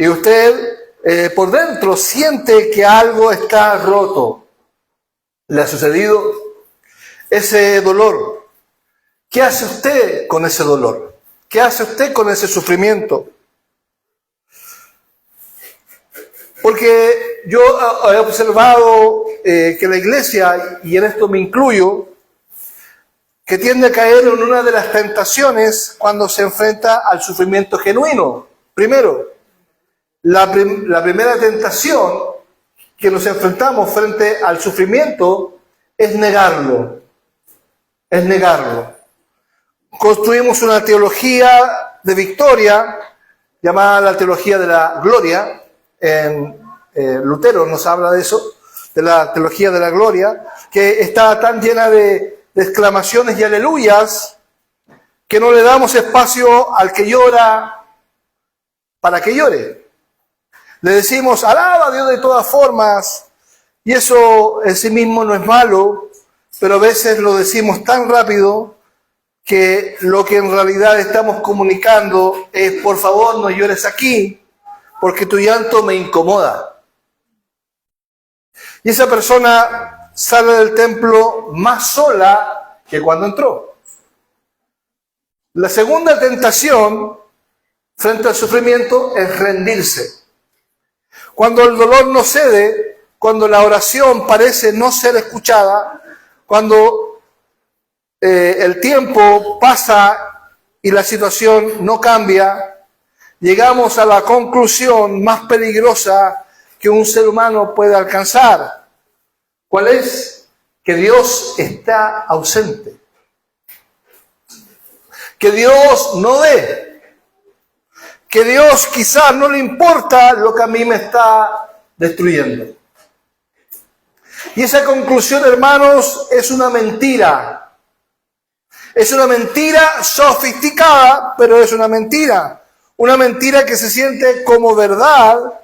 y usted por dentro siente que algo está roto. ¿Le ha sucedido ese dolor? ¿Qué hace usted con ese dolor? ¿Qué hace usted con ese sufrimiento? Porque yo he observado que la iglesia, y en esto me incluyo, que tiende a caer en una de las tentaciones cuando se enfrenta al sufrimiento genuino. Primero, la primera tentación que nos enfrentamos frente al sufrimiento es negarlo. Es negarlo. Construimos una teología de victoria llamada la teología de la gloria. En Lutero nos habla de eso, de la teología de la gloria, que está tan llena de exclamaciones y aleluyas que no le damos espacio al que llora para que llore. Le decimos, alaba a Dios de todas formas, y eso en sí mismo no es malo, pero a veces lo decimos tan rápido que lo que en realidad estamos comunicando es, por favor, no llores aquí, porque tu llanto me incomoda. Y esa persona sale del templo más sola que cuando entró. La segunda tentación frente al sufrimiento es rendirse. Cuando el dolor no cede, cuando la oración parece no ser escuchada, cuando el tiempo pasa y la situación no cambia, llegamos a la conclusión más peligrosa que un ser humano puede alcanzar. ¿Cuál es? Que Dios está ausente. Que Dios no ve. Que Dios quizás no le importa lo que a mí me está destruyendo. Y esa conclusión, hermanos, es una mentira. Es una mentira sofisticada, pero es una mentira. Una mentira que se siente como verdad.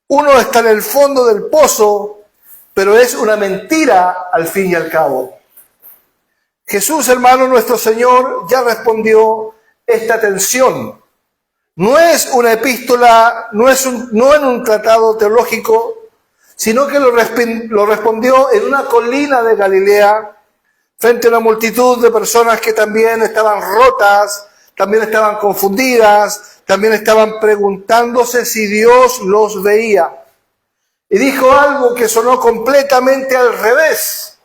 Uno está en el fondo del pozo, pero es una mentira al fin y al cabo. Jesús, hermano, nuestro Señor, ya respondió esta tensión. No es una epístola, no en un tratado teológico, sino que lo respondió en una colina de Galilea, frente a una multitud de personas que también estaban rotas, también estaban confundidas, también estaban preguntándose si Dios los veía. Y dijo algo que sonó completamente al revés.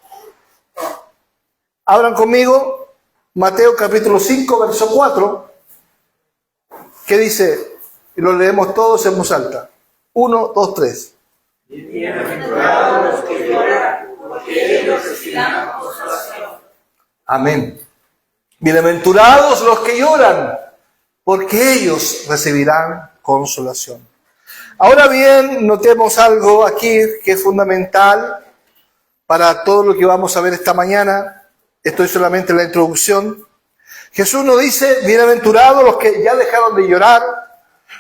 Abran conmigo Mateo capítulo 5, verso 4, que dice, y lo leemos todos en voz alta. 1, 2, 3. Bienaventurados los que lloran, porque ellos recibirán consolación. Amén. Bienaventurados los que lloran, porque ellos recibirán consolación. Ahora bien, notemos algo aquí que es fundamental para todo lo que vamos a ver esta mañana. Esto es solamente la introducción. Jesús nos dice, bienaventurados los que ya dejaron de llorar.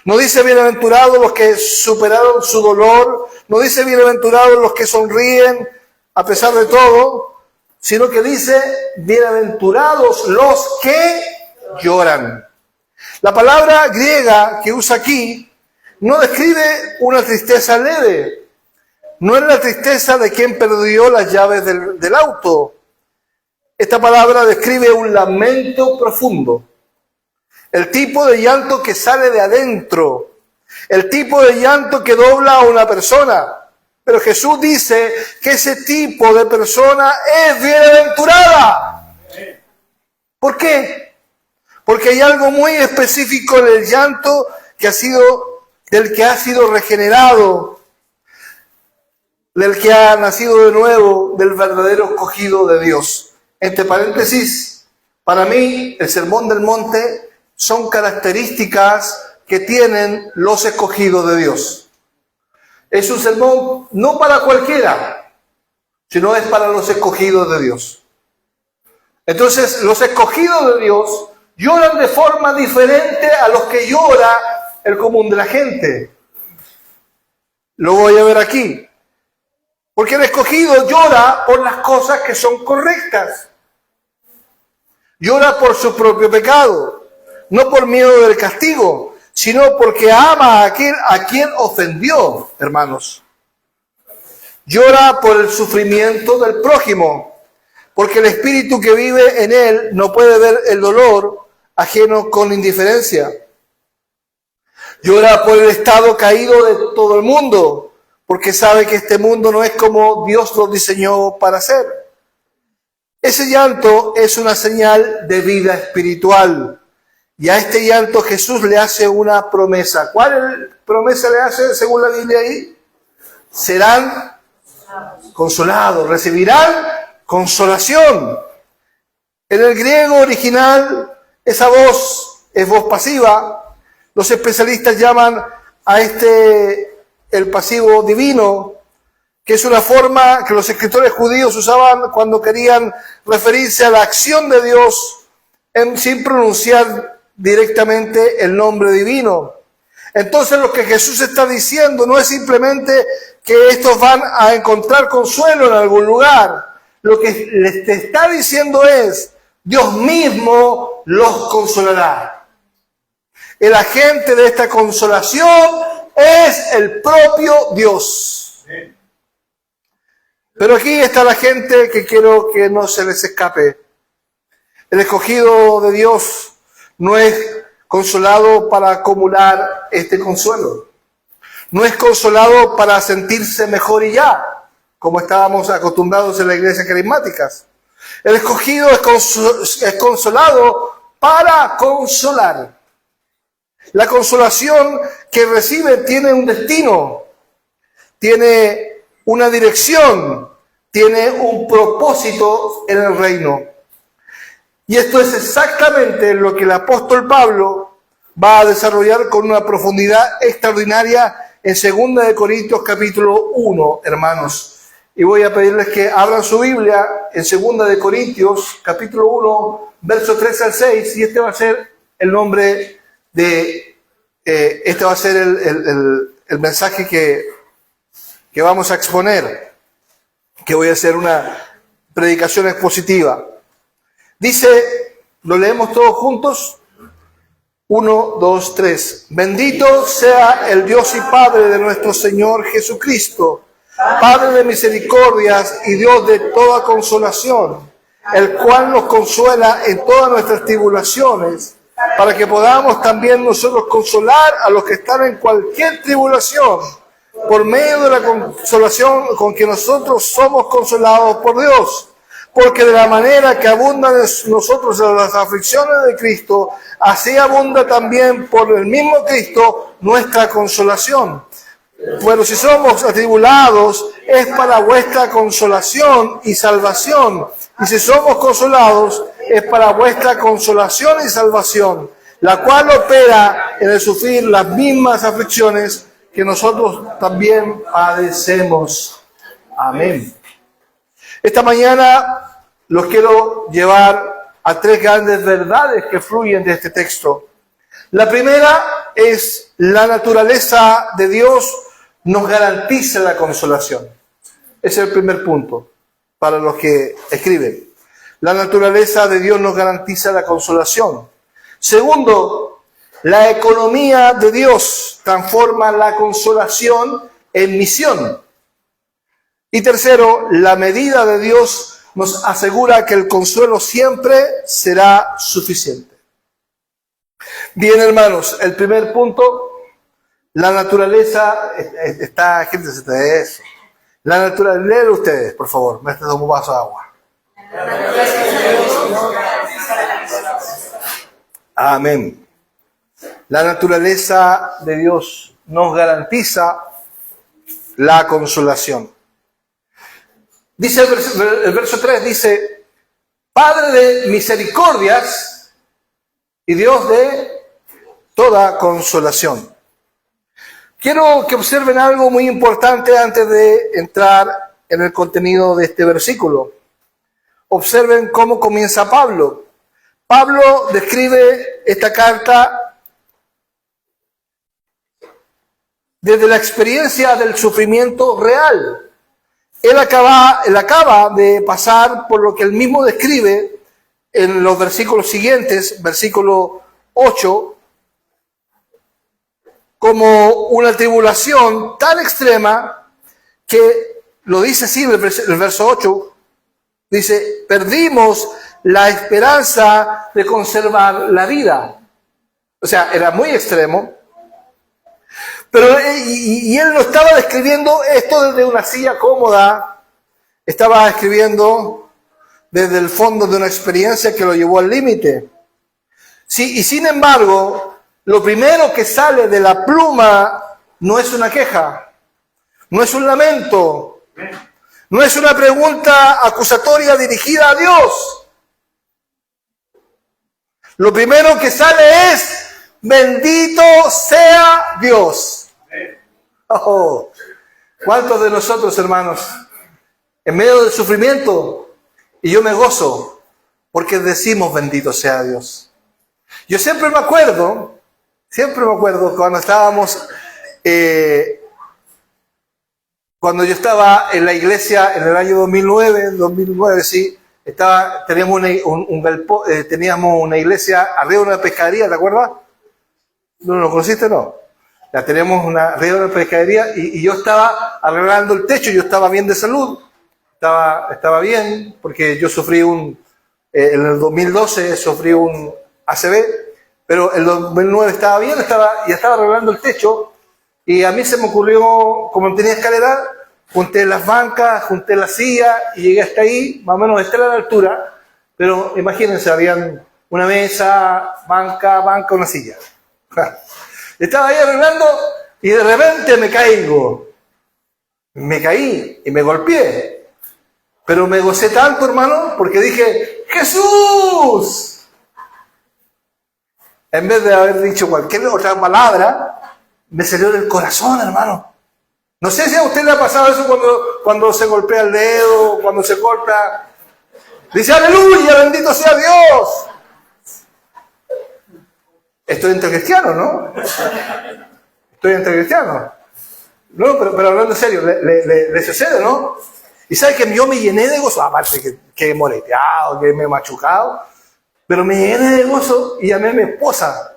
No dice bienaventurados los que superaron su dolor. No dice bienaventurados los que sonríen a pesar de todo. Sino que dice bienaventurados los que lloran. La palabra griega que usa aquí no describe una tristeza leve. No es la tristeza de quien perdió las llaves del auto. Esta palabra describe un lamento profundo. El tipo de llanto que sale de adentro. El tipo de llanto que dobla a una persona. Pero Jesús dice que ese tipo de persona es bienaventurada. ¿Por qué? Porque hay algo muy específico en el llanto del que ha sido regenerado, del que ha nacido de nuevo, del verdadero escogido de Dios. Entre paréntesis, para mí el Sermón del Monte son características que tienen los escogidos de Dios. Es un sermón no para cualquiera, sino es para los escogidos de Dios. Entonces, los escogidos de Dios lloran de forma diferente a los que llora el común de la gente. Lo voy a ver aquí. Porque el escogido llora por las cosas que son correctas. Llora por su propio pecado, no por miedo del castigo, sino porque ama a quien ofendió, hermanos. Llora por el sufrimiento del prójimo, porque el espíritu que vive en él no puede ver el dolor ajeno con indiferencia. Llora por el estado caído de todo el mundo, porque sabe que este mundo no es como Dios lo diseñó para ser. Ese llanto es una señal de vida espiritual. Y a este llanto Jesús le hace una promesa. ¿Cuál promesa le hace según la Biblia ahí? Serán consolados, recibirán consolación. En el griego original, esa voz es voz pasiva. Los especialistas llaman a el pasivo divino, que es una forma que los escritores judíos usaban cuando querían referirse a la acción de Dios sin pronunciar directamente el nombre divino. Entonces lo que Jesús está diciendo no es simplemente que estos van a encontrar consuelo en algún lugar. Lo que les está diciendo es, Dios mismo los consolará. El agente de esta consolación es el propio Dios. Pero aquí está la gente que quiero que no se les escape. El escogido de Dios no es consolado para acumular este consuelo. No es consolado para sentirse mejor y ya, como estábamos acostumbrados en las iglesias carismáticas. El escogido es consolado para consolar. La consolación que recibe tiene un destino, tiene una dirección, tiene un propósito en el reino. Y esto es exactamente lo que el apóstol Pablo va a desarrollar con una profundidad extraordinaria en 2 Corintios capítulo 1, hermanos. Y voy a pedirles que abran su Biblia en 2 Corintios capítulo 1, versos 3 al 6, y este va a ser el nombre de, este va a ser el mensaje que vamos a exponer, que voy a hacer una predicación expositiva. Dice, lo leemos todos juntos, 1, 2, 3. Bendito sea el Dios y Padre de nuestro Señor Jesucristo, Padre de misericordias y Dios de toda consolación, el cual nos consuela en todas nuestras tribulaciones, para que podamos también nosotros consolar a los que están en cualquier tribulación, por medio de la consolación con que nosotros somos consolados por Dios. Porque de la manera que abundan en nosotros las aflicciones de Cristo, así abunda también por el mismo Cristo nuestra consolación. Pero si somos atribulados, es para vuestra consolación y salvación. Y si somos consolados, es para vuestra consolación y salvación, la cual opera en el sufrir las mismas aflicciones que nosotros también padecemos. Amén. Esta mañana los quiero llevar a 3 grandes verdades que fluyen de este texto. La primera es la naturaleza de Dios nos garantiza la consolación. Ese es el primer punto para los que escriben. La naturaleza de Dios nos garantiza la consolación. Segundo, la economía de Dios transforma la consolación en misión. Y tercero, la medida de Dios nos asegura que el consuelo siempre será suficiente. Bien, hermanos, el primer punto, la naturaleza, está, gente, eso. La naturaleza, léelo ustedes, por favor, me están dando un vaso de agua. Amén. La naturaleza de Dios nos garantiza la consolación. Dice el verso 3, dice, Padre de misericordias y Dios de toda consolación. Quiero que observen algo muy importante antes de entrar en el contenido de este versículo. Observen cómo comienza Pablo. Pablo describe esta carta desde la experiencia del sufrimiento real. Él acaba de pasar por lo que él mismo describe en los versículos siguientes, versículo 8, como una tribulación tan extrema que, lo dice así el verso 8, dice, perdimos la esperanza de conservar la vida. O sea, era muy extremo. Pero y él no estaba describiendo esto desde una silla cómoda, estaba escribiendo desde el fondo de una experiencia que lo llevó al límite. Sí, y sin embargo, lo primero que sale de la pluma no es una queja, no es un lamento, no es una pregunta acusatoria dirigida a Dios. Lo primero que sale es, bendito sea Dios. Oh, ¿cuántos de nosotros, hermanos, en medio del sufrimiento, y yo me gozo, porque decimos bendito sea Dios? Yo siempre me acuerdo cuando estábamos, cuando yo estaba en la iglesia en el año 2009, sí, teníamos una iglesia arriba de una pescadería, ¿te acuerdas? ¿No lo conociste? No. La tenemos arriba de una pescadería y yo estaba arreglando el techo, yo estaba bien de salud, estaba bien, porque yo sufrí en el 2012 sufrí un ACV, pero en el 2009 estaba bien, ya estaba arreglando el techo, y a mí se me ocurrió, como no tenía escalera, junté las bancas, junté la silla, y llegué hasta ahí, más o menos esta era la altura, pero imagínense, habían una mesa, banca, una silla. Estaba ahí arreglando, y de repente me caí, y me golpeé. Pero me gocé tanto, hermano, porque dije, ¡Jesús! En vez de haber dicho cualquier otra palabra, me salió del corazón, hermano. No sé si a usted le ha pasado eso cuando se golpea el dedo, cuando se corta. Dice, aleluya, bendito sea Dios. Estoy entre cristianos, ¿no? Estoy entre cristianos. No, pero hablando en serio, le sucede, ¿no? Y sabe que yo me llené de gozo, aparte que he moreteado, que me he machucado, pero me llené de gozo y llamé a mi esposa.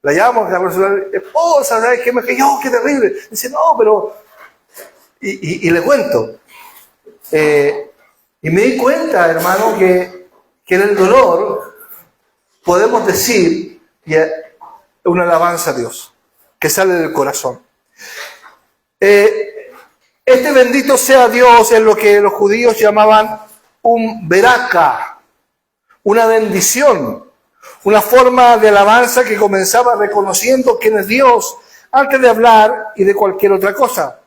La llamo, la persona, esposa, ¿sabes qué? Me cayó, qué terrible. Dice, no, pero... Y le cuento. Y me di cuenta, hermano, que en el dolor podemos decir una alabanza a Dios, que sale del corazón. Este bendito sea Dios es lo que los judíos llamaban un veraka, una bendición, una forma de alabanza que comenzaba reconociendo quién es Dios antes de hablar y de cualquier otra cosa.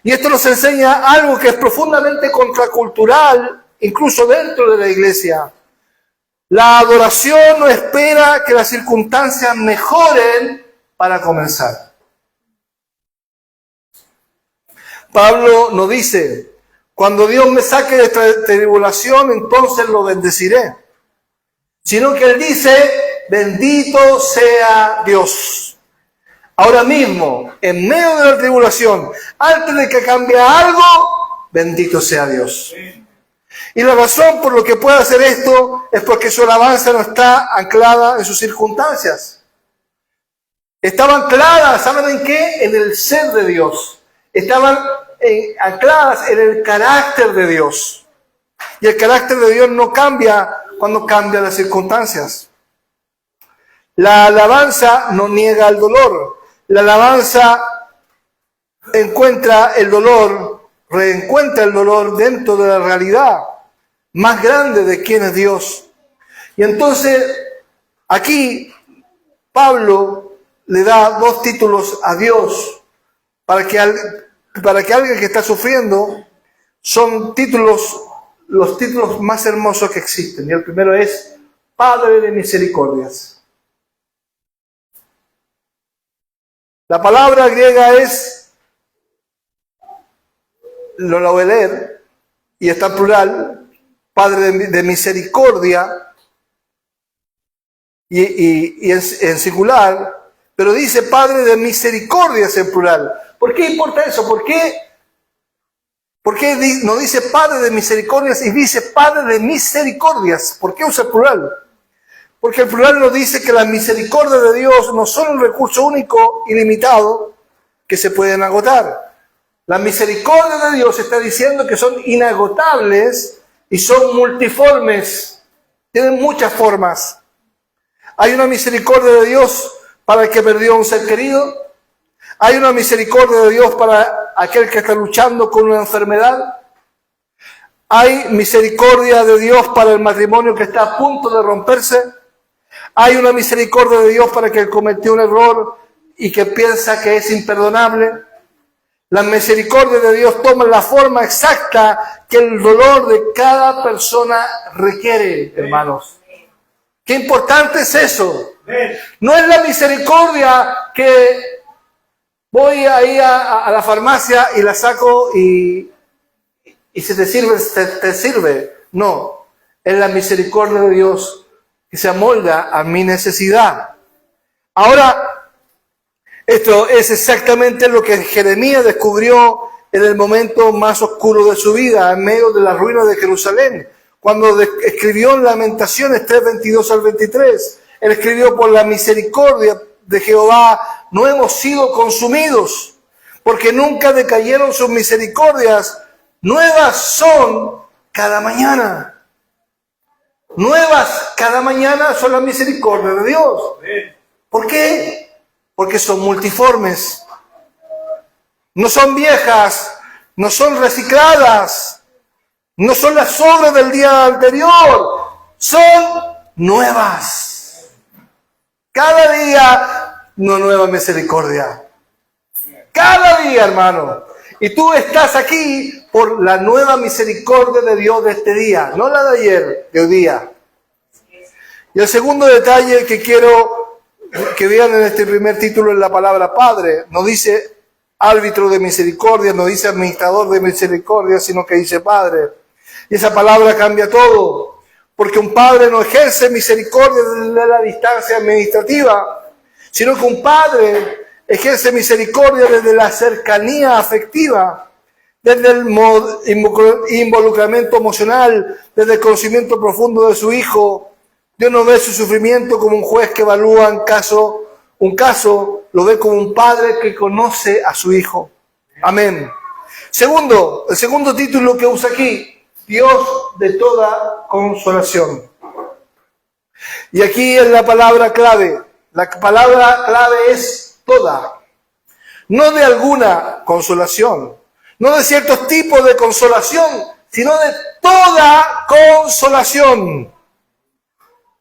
Y esto nos enseña algo que es profundamente contracultural, incluso dentro de la iglesia. La adoración no espera que las circunstancias mejoren para comenzar. Pablo nos dice, cuando Dios me saque de esta tribulación, entonces lo bendeciré. Sino que él dice, bendito sea Dios. Ahora mismo, en medio de la tribulación, antes de que cambie algo, bendito sea Dios. Y la razón por lo que puede hacer esto es porque su alabanza no está anclada en sus circunstancias. Estaba anclada, ¿saben en qué? En el ser de Dios. Estaban ancladas en el carácter de Dios. Y el carácter de Dios no cambia cuando cambian las circunstancias. La alabanza no niega el dolor. La alabanza reencuentra el dolor dentro de la realidad más grande de quién es Dios. Y entonces, aquí, Pablo le da dos títulos a Dios para que alguien que está sufriendo, son los títulos más hermosos que existen. Y el primero es Padre de misericordias. La palabra griega es, lo voy a leer, y está en plural, Padre de misericordia, y en singular, pero dice Padre de misericordias en plural. ¿Por qué importa eso? ¿Por qué no dice Padre de misericordias y dice Padre de misericordias? ¿Por qué usa el plural? Porque el plural nos dice que las misericordias de Dios no son un recurso único, ilimitado, que se pueden agotar. Las misericordias de Dios está diciendo que son inagotables y son multiformes. Tienen muchas formas. Hay una misericordia de Dios para el que perdió a un ser querido. Hay una misericordia de Dios para aquel que está luchando con una enfermedad. Hay misericordia de Dios para el matrimonio que está a punto de romperse. Hay una misericordia de Dios para el que cometió un error y que piensa que es imperdonable. La misericordia de Dios toma la forma exacta que el dolor de cada persona requiere, hermanos. Qué importante es eso. No es la misericordia que voy ahí a la farmacia y la saco y si te sirve, te sirve. No, es la misericordia de Dios que se amolda a mi necesidad. Ahora, esto es exactamente lo que Jeremías descubrió en el momento más oscuro de su vida, en medio de las ruinas de Jerusalén, cuando escribió en Lamentaciones 3:22 al 23. Él escribió: por la misericordia de Jehová no hemos sido consumidos, porque nunca decayeron sus misericordias. Nuevas son cada mañana. Nuevas cada mañana son las misericordias de Dios. ¿Por qué? Porque son multiformes. No son viejas, no son recicladas, no son las obras del día anterior, son nuevas. Cada día una nueva misericordia. Cada día, hermano. Y tú estás aquí por la nueva misericordia de Dios de este día, no la de ayer, de hoy día. Y el segundo detalle que quiero que vean en este primer título es la palabra Padre. No dice árbitro de misericordia, no dice administrador de misericordia, sino que dice Padre. Y esa palabra cambia todo, porque un padre no ejerce misericordia desde la distancia administrativa, sino que un padre ejerce misericordia desde la cercanía afectiva, desde el involucramiento emocional, desde el conocimiento profundo de su hijo. Dios no ve su sufrimiento como un juez que evalúa un caso, lo ve como un padre que conoce a su hijo. Amén. Segundo, el segundo título que usa aquí: Dios de toda consolación. Y aquí es la palabra clave. La palabra clave es toda. No de alguna consolación, no de ciertos tipos de consolación, sino de toda consolación.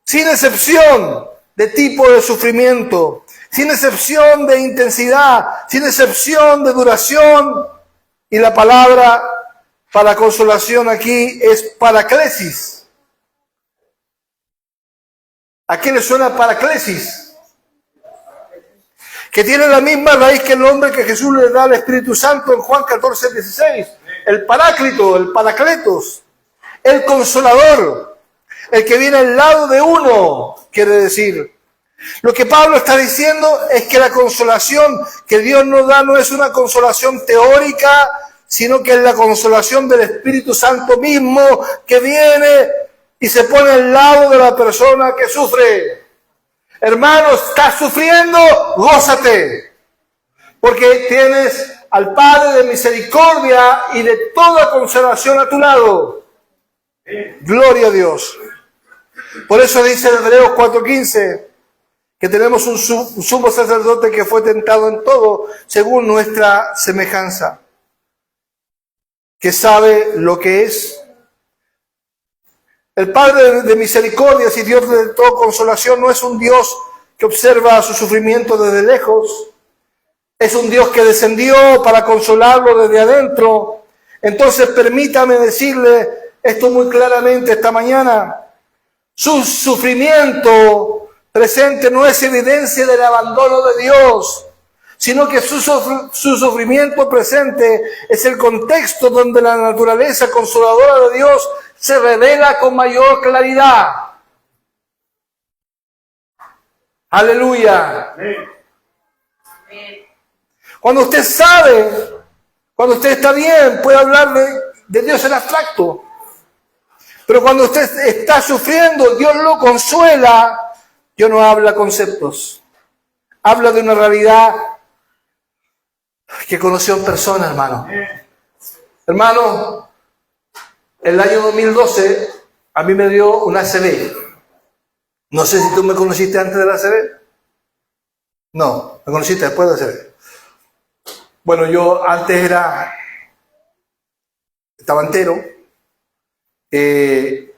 Sin excepción de tipo de sufrimiento, sin excepción de intensidad, sin excepción de duración. Y la palabra para consolación aquí es paraclesis. ¿A quién le suena paraclesis? Que tiene la misma raíz que el nombre que Jesús le da al Espíritu Santo en Juan 14:16. El paráclito, el paracletos, el consolador. El que viene al lado de uno, quiere decir. Lo que Pablo está diciendo es que la consolación que Dios nos da no es una consolación teórica, sino que es la consolación del Espíritu Santo mismo que viene y se pone al lado de la persona que sufre. Hermano, estás sufriendo, gózate, porque tienes al Padre de misericordia y de toda consolación a tu lado. Gloria a Dios. Por eso dice en Hebreos 4:15 que tenemos un sumo sacerdote que fue tentado en todo según nuestra semejanza, que sabe lo que es. El Padre de misericordias y Dios de toda consolación no es un Dios que observa su sufrimiento desde lejos, es un Dios que descendió para consolarlo desde adentro. Entonces permítame decirle esto muy claramente esta mañana: su sufrimiento presente no es evidencia del abandono de Dios, sino que su sufrimiento presente es el contexto donde la naturaleza consoladora de Dios se revela con mayor claridad. Aleluya. Cuando usted sabe, cuando usted está bien, puede hablar de Dios en abstracto. Pero cuando usted está sufriendo, Dios lo consuela Dios no habla conceptos. Habla de una realidad que conoció en persona, hermano. Hermano, el año 2012 a mí me dio una ACV. No sé si tú me conociste antes de la ACV. No, me conociste después de la ACV. Bueno, yo antes estaba entero. Y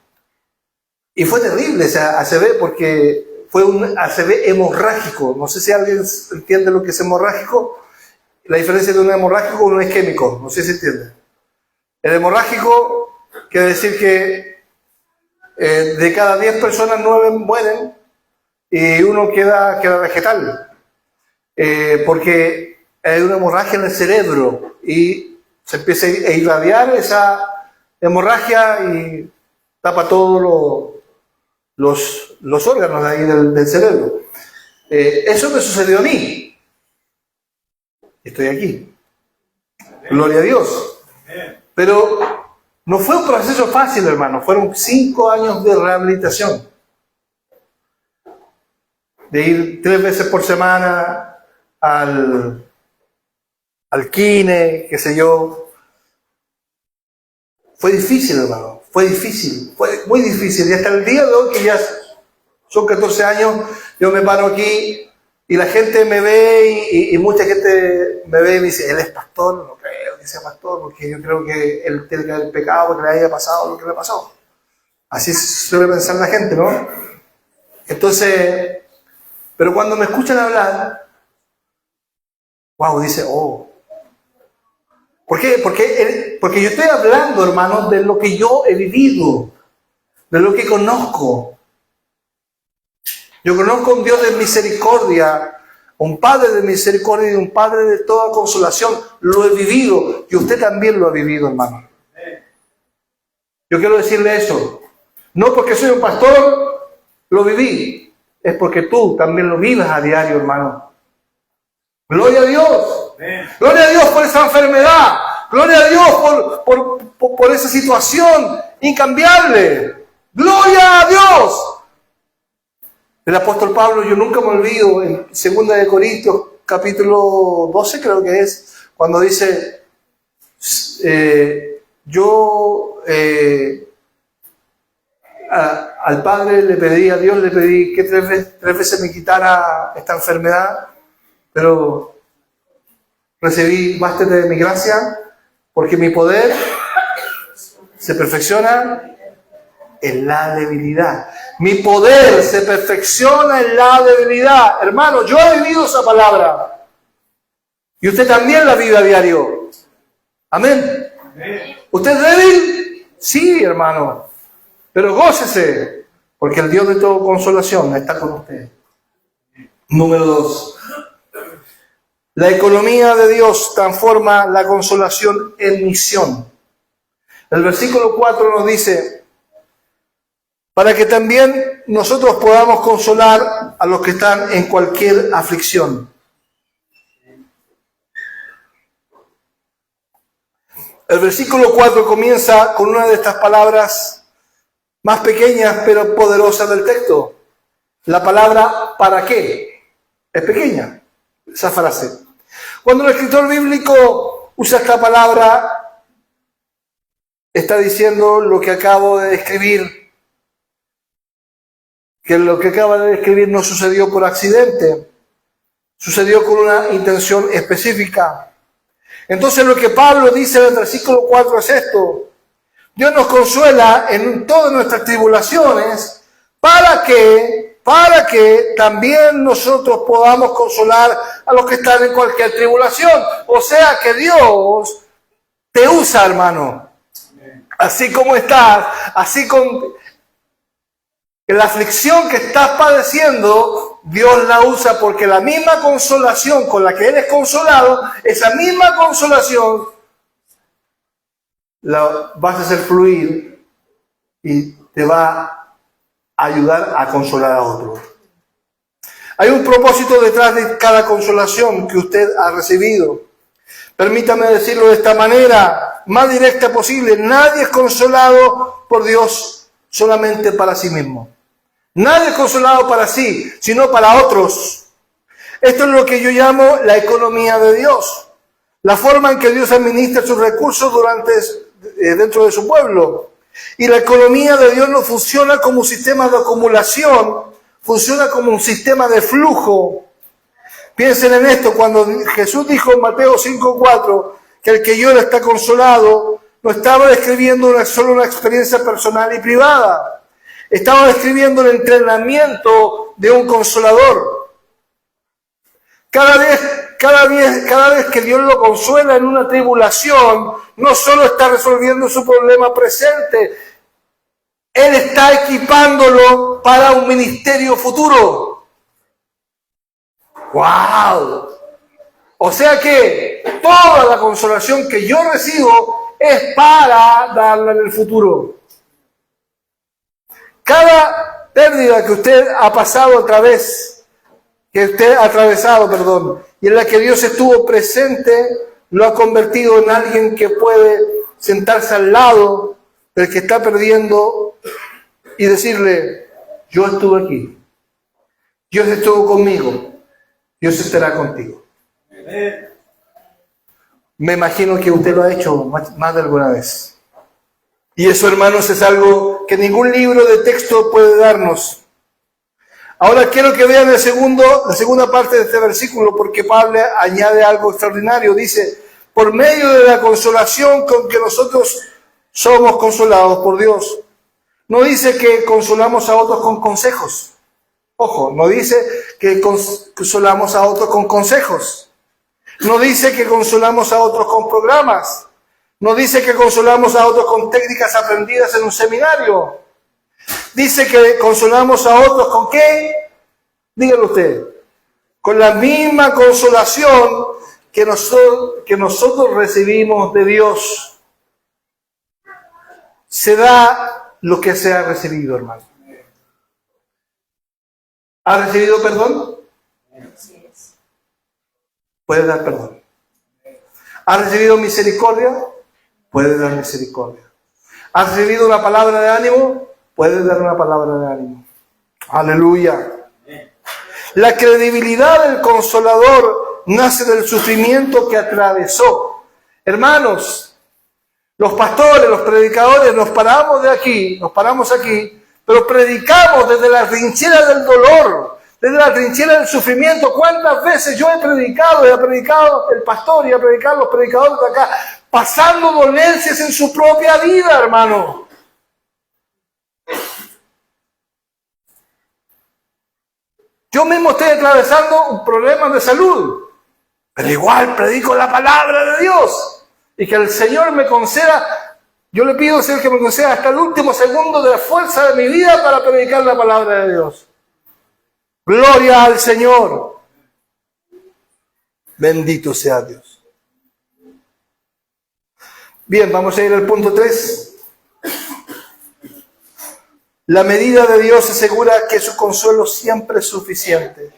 fue terrible esa ACV porque fue un ACV hemorrágico. No sé si alguien entiende lo que es hemorrágico. La diferencia de un hemorrágico con un isquémico. No sé si entiende. El hemorrágico quiere decir que de cada 10 personas 9 mueren y uno queda vegetal. Porque hay una hemorragia en el cerebro y se empieza a irradiar esa hemorragia y tapa todos los órganos de ahí del cerebro. Eso me sucedió a mí. Estoy aquí. Gloria a Dios. Pero no fue un proceso fácil, hermano. Fueron 5 años de rehabilitación. De ir 3 veces por semana al kine, qué sé yo. Fue difícil, hermano. Fue difícil. Fue muy difícil. Y hasta el día de hoy, que ya son 14 años, yo me paro aquí y la gente me ve y mucha gente me ve y me dice, él es pastor. No creo que sea pastor, porque yo creo que él tiene que haber pecado, porque le haya pasado lo que le pasó. Así suele pensar la gente, ¿no? Entonces, pero cuando me escuchan hablar, wow, dice, oh. ¿Por qué? Porque yo estoy hablando, hermanos, de lo que yo he vivido, de lo que conozco. Yo conozco un Dios de misericordia, un Padre de misericordia y un Padre de toda consolación. Lo he vivido y usted también lo ha vivido, hermano. Yo quiero decirle eso. No porque soy un pastor, lo viví. Es porque tú también lo vives a diario, hermano. Gloria a Dios. Gloria a Dios por esa enfermedad. Gloria a Dios por esa situación incambiable. Gloria a Dios. El apóstol Pablo, yo nunca me olvido, en 2 de Corintios, capítulo 12 creo que es, cuando dice, al Padre le pedí, a Dios le pedí que 3 veces me quitara esta enfermedad, pero recibí bastante de mi gracia, porque mi poder se perfecciona en la debilidad. Mi poder se perfecciona en la debilidad. Hermano, yo he vivido esa palabra. Y usted también la vive a diario. Amén. ¿Usted es débil? Sí, hermano. Pero gócese, porque el Dios de toda consolación está con usted. Número 2. La economía de Dios transforma la consolación en misión. El versículo 4 nos dice, para que también nosotros podamos consolar a los que están en cualquier aflicción. El versículo 4 comienza con una de estas palabras más pequeñas pero poderosas del texto. La palabra ¿para qué? Es pequeña, esa frase. Cuando el escritor bíblico usa esta palabra, está diciendo lo que acabo de describir. Que lo que acaba de describir no sucedió por accidente, sucedió con una intención específica. Entonces lo que Pablo dice en el versículo 4 es esto: Dios nos consuela en todas nuestras tribulaciones para que también nosotros podamos consolar a los que están en cualquier tribulación. O sea que Dios te usa, hermano, así como estás, así con la aflicción que estás padeciendo, Dios la usa porque la misma consolación con la que eres consolado, esa misma consolación la vas a hacer fluir y te va a ayudar a consolar a otros. Hay un propósito detrás de cada consolación que usted ha recibido. Permítame decirlo de esta manera más directa posible: nadie es consolado por Dios solamente para sí mismo. Nadie es consolado para sí, sino para otros. Esto es lo que yo llamo la economía de Dios. La forma en que Dios administra sus recursos dentro de su pueblo. Y la economía de Dios no funciona como un sistema de acumulación, funciona como un sistema de flujo. Piensen en esto, cuando Jesús dijo en Mateo 5:4 que el que llora está consolado, no estaba describiendo solo una experiencia personal y privada. Estaba describiendo el entrenamiento de un consolador. Cada vez que Dios lo consuela en una tribulación, no solo está resolviendo su problema presente, Él está equipándolo para un ministerio futuro. ¡Wow! O sea que toda la consolación que yo recibo es para darla en el futuro. Cada pérdida que usted ha pasado y en la que Dios estuvo presente, lo ha convertido en alguien que puede sentarse al lado del que está perdiendo y decirle: yo estuve aquí, Dios estuvo conmigo, Dios estará contigo. Me imagino que usted lo ha hecho más de alguna vez. Y eso, hermanos, es algo que ningún libro de texto puede darnos. Ahora quiero que vean la segunda parte de este versículo, porque Pablo añade algo extraordinario. Dice: por medio de la consolación con que nosotros somos consolados por Dios. No dice que consolamos a otros con consejos. Ojo, no dice que consolamos a otros con consejos. No dice que consolamos a otros con programas. No dice que consolamos a otros con técnicas aprendidas en un seminario. Dice que consolamos a otros ¿con qué? Díganlo usted. Con la misma consolación que nosotros recibimos de Dios. Se da lo que se ha recibido, hermano. ¿Ha recibido perdón? Puede dar perdón. ¿Ha recibido misericordia? Puede dar misericordia. ¿Ha recibido una palabra de ánimo? Puede dar una palabra de ánimo. Aleluya. La credibilidad del Consolador nace del sufrimiento que atravesó. Hermanos, los pastores, los predicadores, nos paramos aquí, pero predicamos desde la trinchera del dolor, desde la trinchera del sufrimiento. ¿Cuántas veces yo he predicado, y ha predicado el pastor, y ha predicado los predicadores de acá, pasando dolencias en su propia vida, hermano? Yo mismo estoy atravesando un problema de salud, pero igual predico la palabra de Dios. Y que el Señor me conceda, yo le pido al Señor que me conceda hasta el último segundo de la fuerza de mi vida para predicar la palabra de Dios. Gloria al Señor. Bendito sea Dios. Bien, vamos a ir al punto 3. La medida de Dios asegura que su consuelo siempre es suficiente.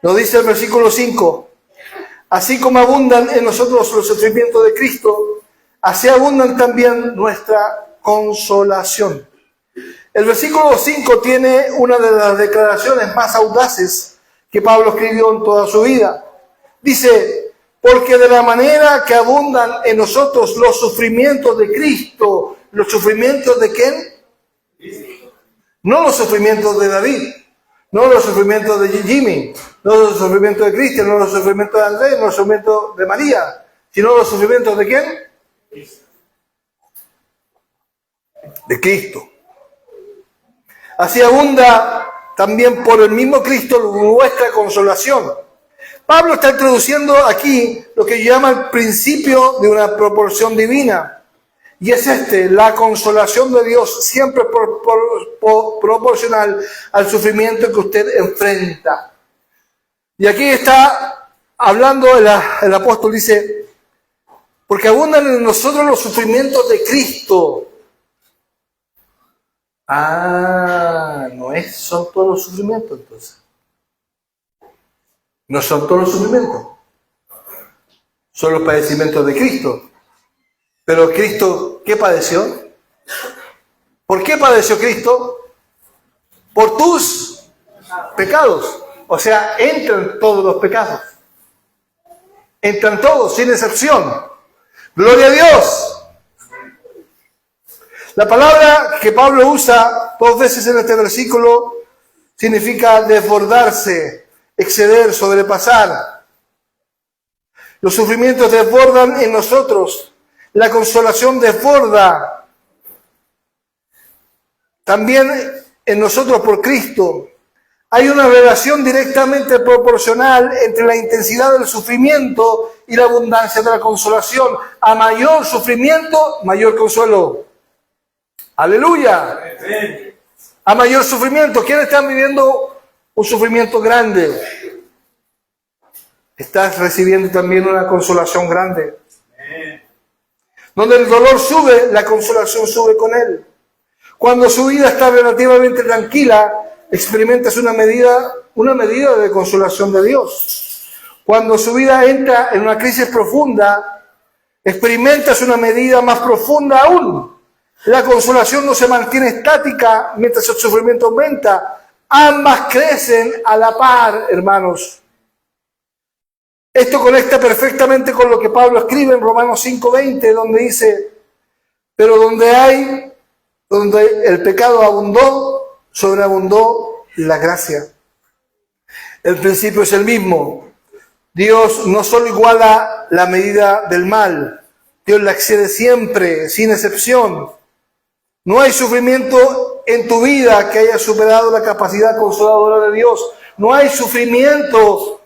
Lo dice el versículo 5. Así como abundan en nosotros los sufrimientos de Cristo, así abundan también nuestra consolación. El versículo 5 tiene una de las declaraciones más audaces que Pablo escribió en toda su vida. Dice: porque de la manera que abundan en nosotros los sufrimientos de Cristo. ¿Los sufrimientos de quién? No los sufrimientos de David, no los sufrimientos de Jimmy, no los sufrimientos de Cristian, no los sufrimientos de Andrés, no los sufrimientos de María, sino los sufrimientos de quién? De Cristo. Así abunda también por el mismo Cristo nuestra consolación. Pablo está introduciendo aquí lo que llama el principio de una proporción divina. Y es la consolación de Dios siempre proporcional al sufrimiento que usted enfrenta. Y aquí está hablando el apóstol, dice: porque abundan en nosotros los sufrimientos de Cristo. Son todos los sufrimientos entonces. No son todos los sufrimientos. Son los padecimientos de Cristo. Pero Cristo, ¿qué padeció? ¿Por qué padeció Cristo? Por tus pecados. O sea, entran todos los pecados. Entran todos, sin excepción. ¡Gloria a Dios! La palabra que Pablo usa 2 veces en este versículo significa desbordarse, exceder, sobrepasar. Los sufrimientos desbordan en nosotros. La consolación desborda también en nosotros por Cristo. Hay una relación directamente proporcional entre la intensidad del sufrimiento y la abundancia de la consolación. A mayor sufrimiento, mayor consuelo. ¡Aleluya! A mayor sufrimiento. ¿Quiénes están viviendo un sufrimiento grande? Estás recibiendo también una consolación grande. Donde el dolor sube, la consolación sube con él. Cuando su vida está relativamente tranquila, experimentas una medida de consolación de Dios. Cuando su vida entra en una crisis profunda, experimentas una medida más profunda aún. La consolación no se mantiene estática mientras el sufrimiento aumenta. Ambas crecen a la par, hermanos. Esto conecta perfectamente con lo que Pablo escribe en Romanos 5:20, donde dice, pero donde el pecado abundó, sobreabundó la gracia. El principio es el mismo. Dios no solo iguala la medida del mal, Dios la excede siempre, sin excepción. No hay sufrimiento en tu vida que haya superado la capacidad consoladora de Dios. No hay sufrimiento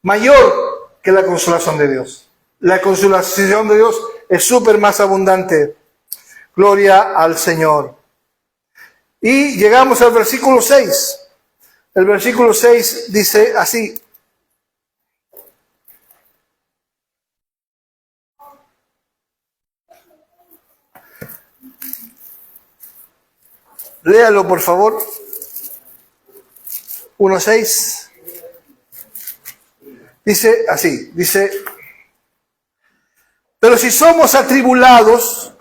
mayor que la consolación de Dios. La consolación de Dios es súper más abundante. Gloria al Señor. Y llegamos al versículo 6. El versículo 6 dice así. Léalo, por favor. 1:6. Dice así, pero si somos atribulados,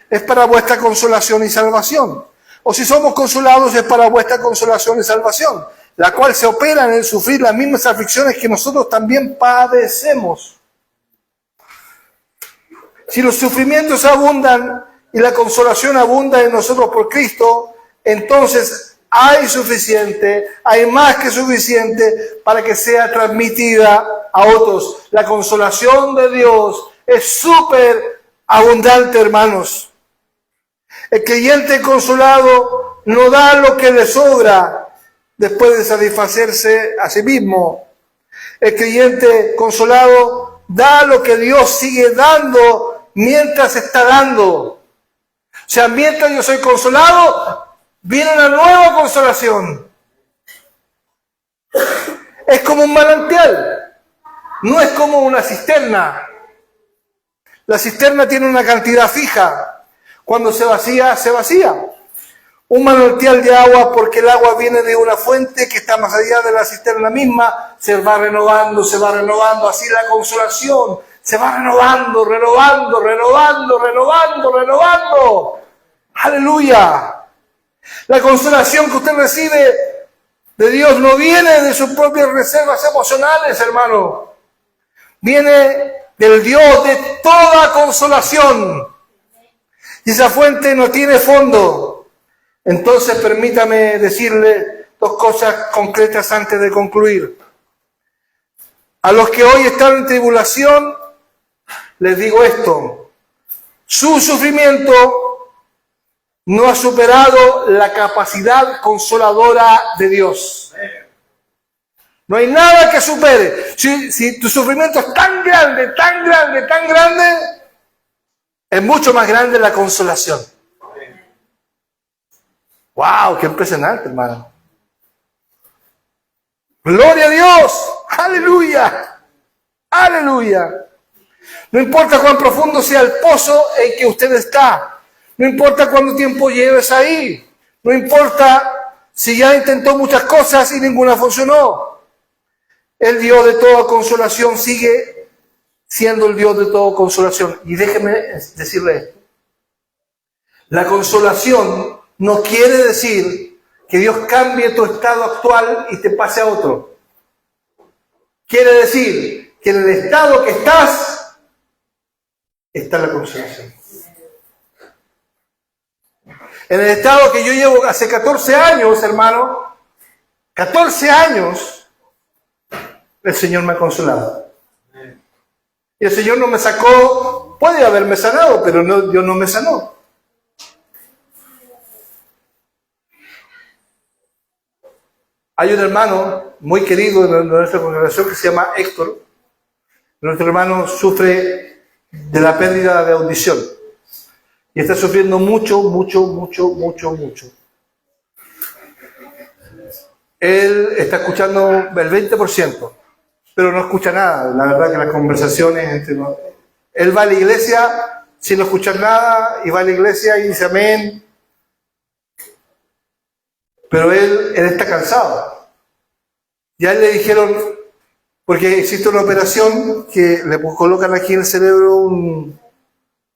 es para vuestra consolación y salvación. O si somos consolados, es para vuestra consolación y salvación, la cual se opera en el sufrir las mismas aflicciones que nosotros también padecemos. Si los sufrimientos abundan y la consolación abunda en nosotros por Cristo, entonces hay más que suficiente para que sea transmitida a otros. La consolación de Dios es súper abundante, hermanos. El creyente consolado no da lo que le sobra después de satisfacerse a sí mismo. El creyente consolado da lo que Dios sigue dando mientras está dando. O sea, mientras yo soy consolado, viene una nueva consolación. Es como un manantial, no es como una cisterna. La cisterna tiene una cantidad fija. Cuando se vacía, se vacía. Un manantial de agua, porque el agua viene de una fuente que está más allá de la cisterna misma, se va renovando. Así la consolación se va renovando. ¡Aleluya! La consolación que usted recibe de Dios no viene de sus propias reservas emocionales, hermano. Viene del Dios de toda consolación. Y esa fuente no tiene fondo. Entonces permítame decirle 2 cosas concretas antes de concluir. A los que hoy están en tribulación, les digo esto. Su sufrimiento no ha superado la capacidad consoladora de Dios. No hay nada que supere. Si tu sufrimiento es tan grande, es mucho más grande la consolación. ¡Wow! ¡Qué impresionante, hermano! ¡Gloria a Dios! ¡Aleluya! ¡Aleluya! No importa cuán profundo sea el pozo en que usted está. No importa cuánto tiempo lleves ahí. No importa si ya intentó muchas cosas y ninguna funcionó. El Dios de toda consolación sigue siendo el Dios de toda consolación. Y déjeme decirle esto. La consolación no quiere decir que Dios cambie tu estado actual y te pase a otro. Quiere decir que en el estado que estás, está la consolación. En el estado que yo llevo hace 14 años, hermano, 14 años, el Señor me ha consolado. Y el Señor no me sacó, puede haberme sanado, pero no, Dios no me sanó. Hay un hermano muy querido en nuestra congregación que se llama Héctor. Nuestro hermano sufre de la pérdida de audición. Y está sufriendo mucho. Él está escuchando el 20%, pero no escucha nada. La verdad que las conversaciones entre... Él va a la iglesia sin no escuchar nada, y va a la iglesia y dice amén. Pero él está cansado. Ya le dijeron, porque existe una operación que le colocan aquí en el cerebro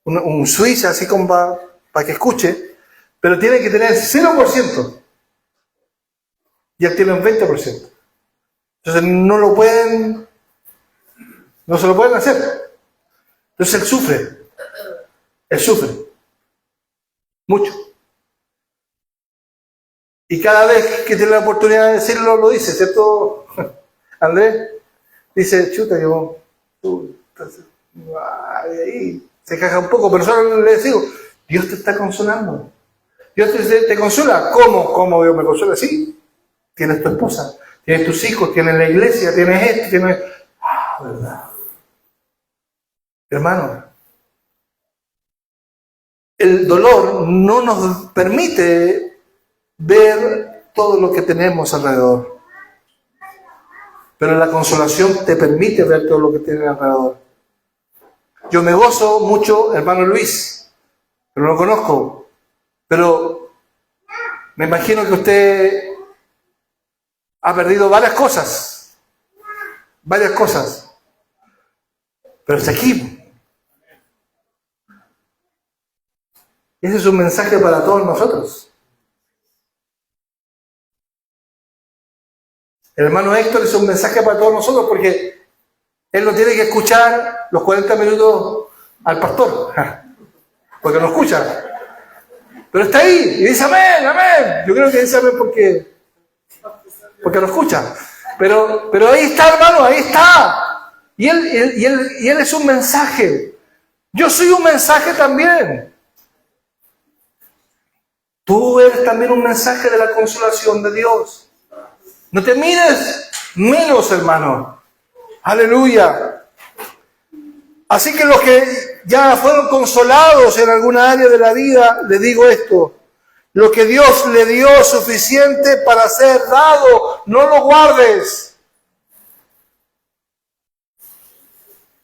un switch así como para que escuche, pero tiene que tener 0%. Y él tiene un 20%. Entonces no se lo pueden hacer. Entonces él sufre mucho. Y cada vez que tiene la oportunidad de decirlo, lo dice, ¿cierto, Andrés? Dice, chuta, ahí se caja un poco, pero solo le digo, Dios te está consolando. Dios te consuela. ¿Cómo Dios me consuela? Sí, tienes tu esposa, tienes tus hijos, tienes la iglesia, tienes esto, tienes... ¿verdad? Hermano, el dolor no nos permite ver todo lo que tenemos alrededor. Pero la consolación te permite ver todo lo que tienes alrededor. Yo me gozo mucho, hermano Luis, pero no lo conozco. Pero me imagino que usted ha perdido varias cosas. Pero está aquí. Ese es un mensaje para todos nosotros. El hermano Héctor es un mensaje para todos nosotros, porque él no tiene que escuchar los 40 minutos al pastor, porque no escucha. Pero está ahí y dice amén, amén. Yo creo que dice amén porque no escucha. Pero ahí está, hermano, ahí está. Y él es un mensaje. Yo soy un mensaje también. Tú eres también un mensaje de la consolación de Dios. No te mires menos, hermano. Aleluya. Así que los que ya fueron consolados en alguna área de la vida, les digo esto: lo que Dios le dio suficiente para ser dado, no lo guardes.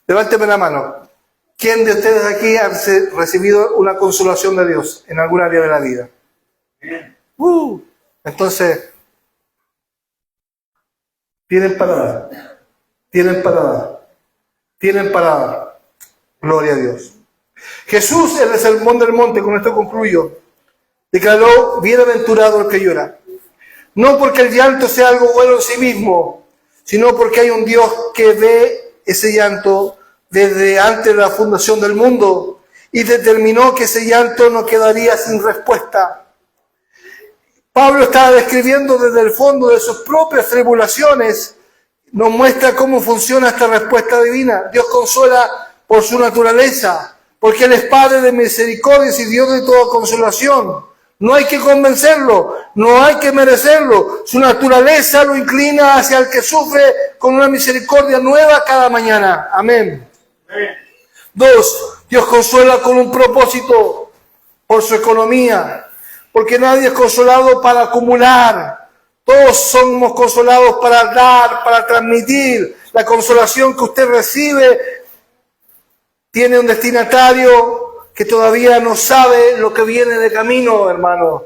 Levánteme la mano. ¿Quién de ustedes aquí ha recibido una consolación de Dios en alguna área de la vida? Entonces, tienen para dar. Gloria a Dios. Jesús en el Sermón del Monte, con esto concluyo, declaró: bienaventurado el que llora. No porque el llanto sea algo bueno en sí mismo, sino porque hay un Dios que ve ese llanto desde antes de la fundación del mundo y determinó que ese llanto no quedaría sin respuesta. Pablo estaba describiendo desde el fondo de sus propias tribulaciones, nos muestra cómo funciona esta respuesta divina. Dios consuela por su naturaleza, porque Él es Padre de misericordias y Dios de toda consolación. No hay que convencerlo, no hay que merecerlo. Su naturaleza lo inclina hacia el que sufre con una misericordia nueva cada mañana. Amén. 2. Dios consuela con un propósito, por su economía. Porque nadie es consolado para acumular. Todos somos consolados para dar, para transmitir. La consolación que usted recibe tiene un destinatario que todavía no sabe lo que viene de camino, hermano.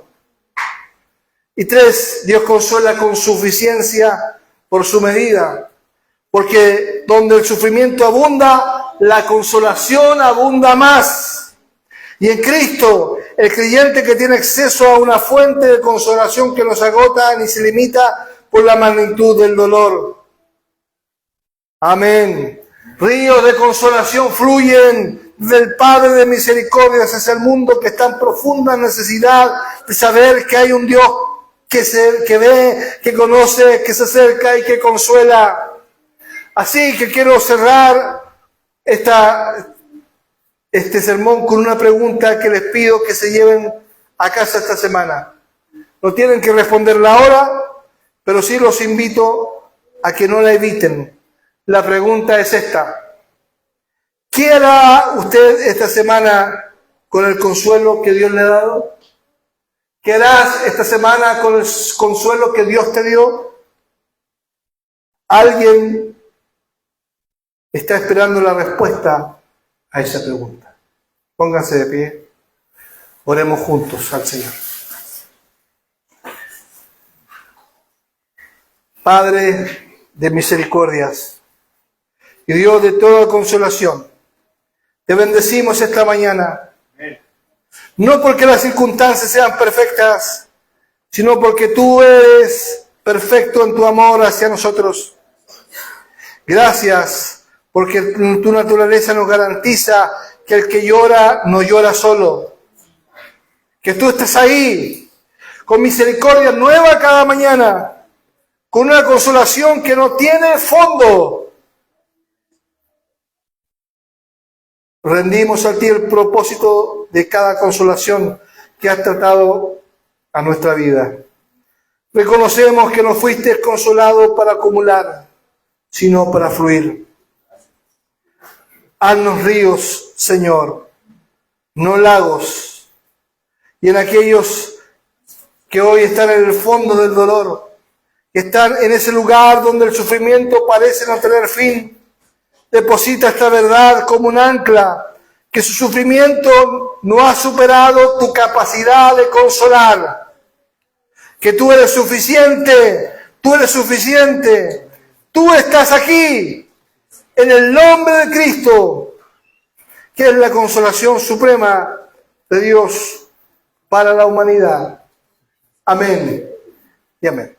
Y 3, Dios consuela con suficiencia por su medida. Porque donde el sufrimiento abunda, la consolación abunda más. Y en Cristo, El creyente que tiene acceso a una fuente de consolación que no se agota ni se limita por la magnitud del dolor. Amén. Ríos de consolación fluyen del Padre de misericordias hacia el mundo que está en profunda necesidad de saber que hay un Dios que ve, que conoce, que se acerca y que consuela. Así que quiero cerrar este sermón con una pregunta que les pido que se lleven a casa esta semana. No tienen que responderla ahora, pero sí los invito a que no la eviten. La pregunta es esta: ¿qué hará usted esta semana con el consuelo que Dios le ha dado? ¿Qué harás esta semana con el consuelo que Dios te dio? Alguien está esperando la respuesta a esa pregunta. Pónganse de pie. Oremos juntos al Señor. Padre de misericordias y Dios de toda consolación, te bendecimos esta mañana. No porque las circunstancias sean perfectas, sino porque tú eres perfecto en tu amor hacia nosotros. Gracias, porque tu naturaleza nos garantiza que el que llora no llora solo. Que tú estás ahí, con misericordia nueva cada mañana, con una consolación que no tiene fondo. Rendimos a ti el propósito de cada consolación que has tratado a nuestra vida. Reconocemos que no fuiste consolado para acumular, sino para fluir. Haznos ríos, Señor, no lagos. Y en aquellos que hoy están en el fondo del dolor, que están en ese lugar donde el sufrimiento parece no tener fin, deposita esta verdad como un ancla, que su sufrimiento no ha superado tu capacidad de consolar, que tú eres suficiente, tú estás aquí, en el nombre de Cristo, que es la consolación suprema de Dios para la humanidad. Amén y amén.